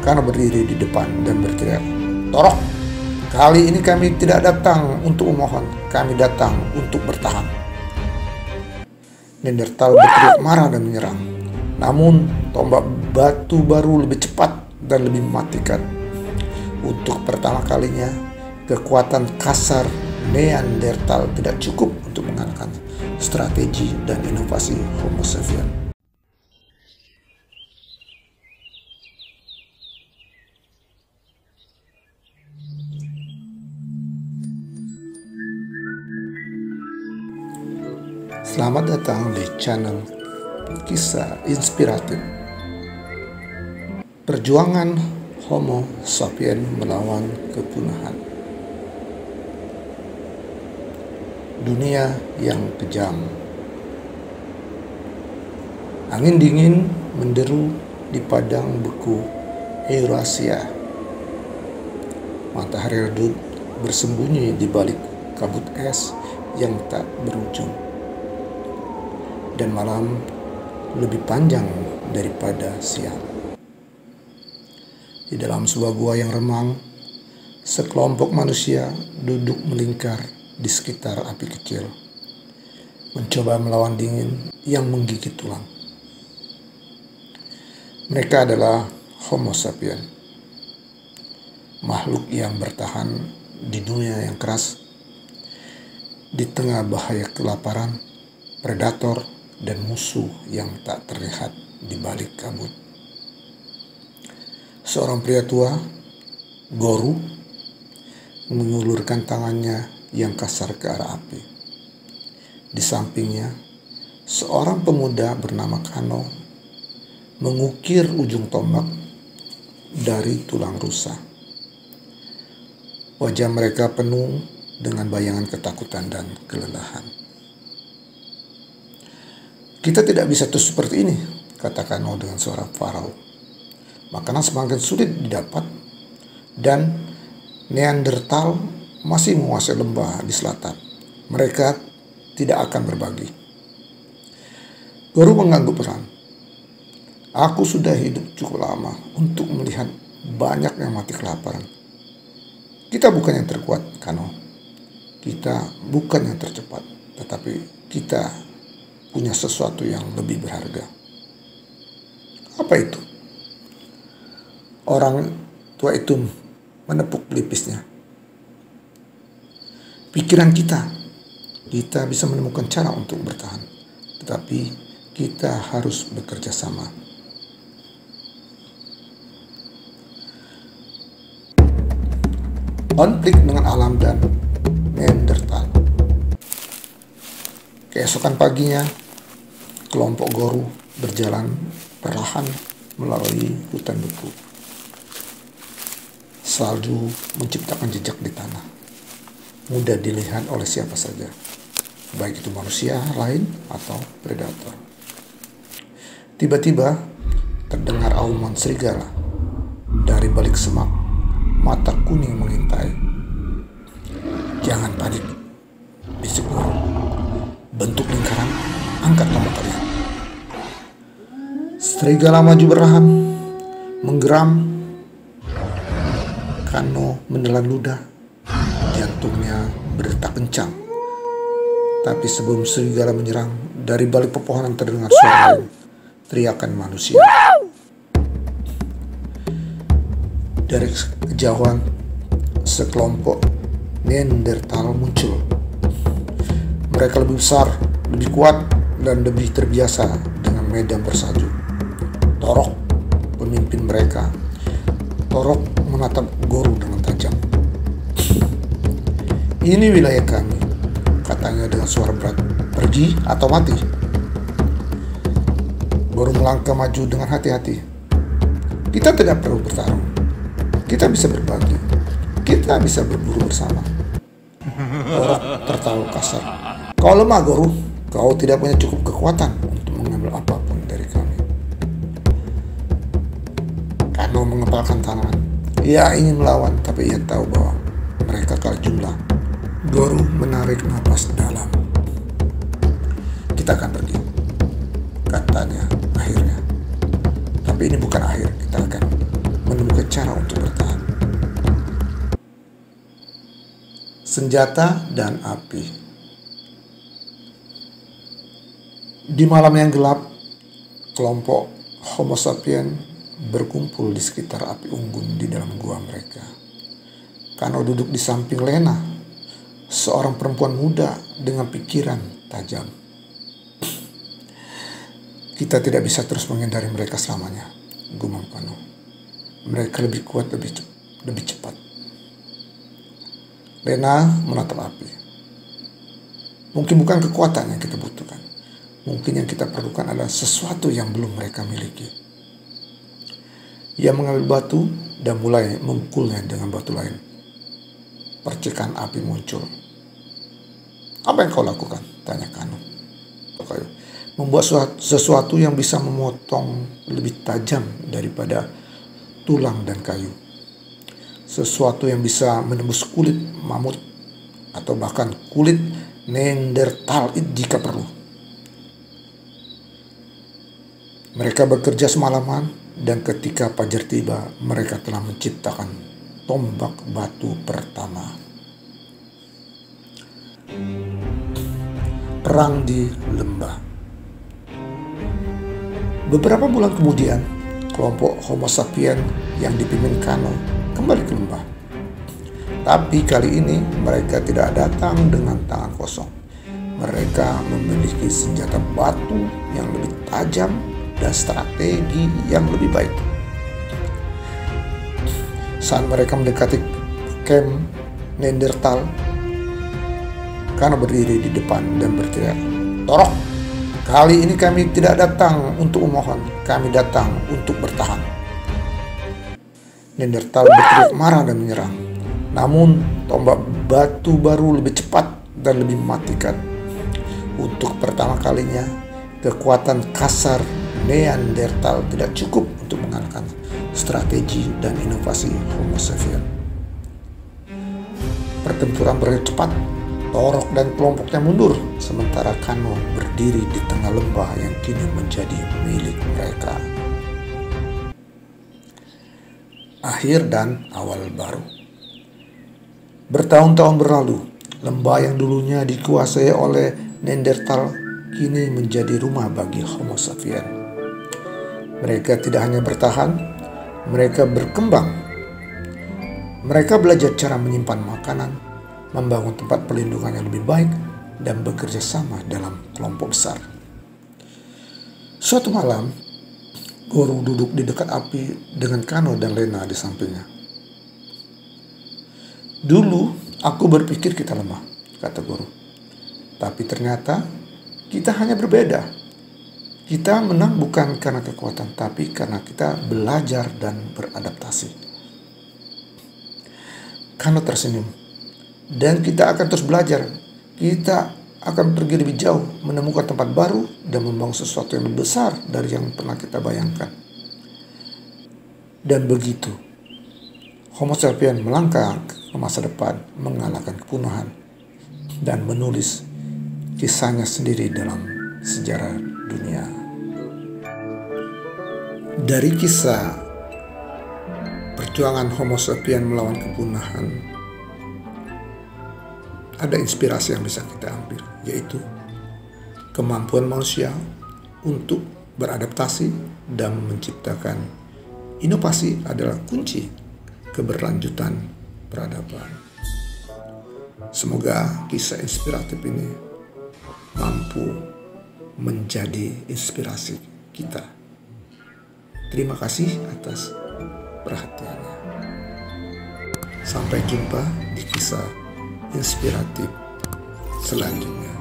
Kano berdiri di depan dan berteriak, "Torok, kali ini kami tidak datang untuk memohon, kami datang untuk bertahan." Neanderthal berteriak marah dan menyerang. Namun, tombak batu baru lebih cepat dan lebih mematikan. Untuk pertama kalinya, kekuatan kasar Neanderthal tidak cukup untuk mengalahkan strategi dan inovasi Homo sapiens. Selamat datang di channel Kisah Inspiratif. Perjuangan Homo sapiens melawan kepunahan. Dunia yang kejam. Angin dingin menderu di padang beku Eurasia. Matahari redup bersembunyi di balik kabut es yang tak berujung. Dan malam lebih panjang daripada siang. Di dalam sebuah gua yang remang, sekelompok manusia duduk melingkar di sekitar api kecil, mencoba melawan dingin yang menggigit tulang. Mereka adalah Homo sapiens, makhluk yang bertahan di dunia yang keras, di tengah bahaya kelaparan, predator, dan musuh yang tak terlihat di balik kabut. Seorang pria tua, Goru, mengulurkan tangannya yang kasar ke arah api. Di sampingnya, seorang pemuda bernama Kano mengukir ujung tombak dari tulang rusa. Wajah mereka penuh dengan bayangan ketakutan dan kelelahan. "Kita tidak bisa terus seperti ini," kata Kano dengan suara farau. "Makanan semakin sulit didapat dan Neanderthal masih menguasai lembah di selatan. Mereka tidak akan berbagi." Guru mengangguk peran. "Aku sudah hidup cukup lama untuk melihat banyak yang mati kelaparan. Kita bukan yang terkuat, Kano. Kita bukan yang tercepat, tetapi kita punya sesuatu yang lebih berharga." "Apa itu?" Orang tua itu menepuk pelipisnya. "Pikiran kita. Kita bisa menemukan cara untuk bertahan, tetapi kita harus bekerja sama." Konflik dengan alam dan Neanderthal. Keesokan paginya, kelompok Goru berjalan perlahan melalui hutan beku. Salju menciptakan jejak di tanah, mudah dilihat oleh siapa saja, baik itu manusia lain atau predator. Tiba-tiba terdengar auman serigala dari balik semak, mata kuning mengintai. "Jangan panik," bisik Goru. "Bentuk lingkaran, angkat tombak kalian." Serigala maju perlahan, menggeram. Kano menelan ludah, jantungnya berdetak kencang. Tapi sebelum serigala menyerang, dari balik pepohonan terdengar suara lain, teriakan manusia. Dari kejauhan, sekelompok Neanderthal muncul. Mereka lebih besar, lebih kuat, dan lebih terbiasa dengan medan bersalju. Torok, pemimpin mereka. Torok menatap Goru dengan tajam. "Ini wilayah kami," katanya dengan suara berat. "Pergi atau mati." Goru melangkah maju dengan hati-hati. "Kita tidak perlu bertarung. Kita bisa berbagi. Kita bisa berburu bersama." Torok tertawa kasar. "Kau lemah, Goru. Kau tidak punya cukup kekuatan untuk mengambil apapun dari kami." Kano mengepalkan tangan. Ia ingin melawan, tapi ia tahu bahwa mereka kalah jumlah. Goru menarik napas dalam. "Kita akan pergi," katanya akhirnya. "Tapi ini bukan akhir. Kita akan menemukan cara untuk bertahan. Senjata dan api. Di malam yang gelap, kelompok Homo sapien berkumpul di sekitar api unggun di dalam gua mereka. Kano duduk di samping Lena, seorang perempuan muda dengan pikiran tajam. Kita tidak bisa terus menghindari mereka selamanya, gumam Kano. Mereka lebih kuat, lebih cepat. Lena menatap api. Mungkin bukan kekuatan yang kita butuhkan. Mungkin yang kita perlukan adalah sesuatu yang belum mereka miliki. Ia mengambil batu dan mulai memukulnya dengan batu lain. Percikan api muncul. "Apa yang kau lakukan?" tanya Kano. "Membuat sesuatu yang bisa memotong lebih tajam daripada tulang dan kayu. Sesuatu yang bisa menembus kulit mamut atau bahkan kulit Neanderthal jika perlu." Mereka bekerja semalaman dan ketika fajar tiba, mereka telah menciptakan tombak batu pertama. Perang di lembah. Beberapa bulan kemudian, kelompok Homo sapien yang dipimpin Kano kembali ke lembah. Tapi kali ini mereka tidak datang dengan tangan kosong. Mereka memiliki senjata batu yang lebih tajam dan strategi yang lebih baik. Saat mereka mendekati kamp Neanderthal, Kano berdiri di depan dan berteriak, "Torok! Kali ini kami tidak datang untuk memohon, kami datang untuk bertahan." Neanderthal berteriak marah dan menyerang. Namun tombak batu baru lebih cepat dan lebih mematikan. Untuk pertama kalinya, kekuatan kasar Neanderthal tidak cukup untuk mengalahkan strategi dan inovasi Homo sapien. Pertempuran berlangsung cepat. Torok dan kelompoknya mundur, sementara Kano berdiri di tengah lembah yang kini menjadi milik mereka. Akhir dan awal baru. Bertahun-tahun berlalu, lembah yang dulunya dikuasai oleh Neanderthal kini menjadi rumah bagi Homo sapien. Mereka tidak hanya bertahan, mereka berkembang. Mereka belajar cara menyimpan makanan, membangun tempat perlindungan yang lebih baik, dan bekerja sama dalam kelompok besar. Suatu malam, Guru duduk di dekat api dengan Kano dan Lena di sampingnya. "Dulu aku berpikir kita lemah," kata Guru. "Tapi ternyata kita hanya berbeda. Kita menang bukan karena kekuatan, tapi karena kita belajar dan beradaptasi." Kano tersenyum. "Dan kita akan terus belajar. Kita akan pergi lebih jauh, menemukan tempat baru, dan membangun sesuatu yang lebih besar dari yang pernah kita bayangkan." Dan begitu, Homo sapien melangkah ke masa depan, mengalahkan kepunahan, dan menulis kisahnya sendiri dalam sejarah dunia. Dari kisah perjuangan Homo sapien melawan kepunahan, ada inspirasi yang bisa kita ambil, yaitu kemampuan manusia untuk beradaptasi dan menciptakan inovasi adalah kunci keberlanjutan peradaban. Semoga kisah inspiratif ini mampu menjadi inspirasi kita. Terima kasih atas perhatiannya. Sampai jumpa di kisah inspiratif selanjutnya.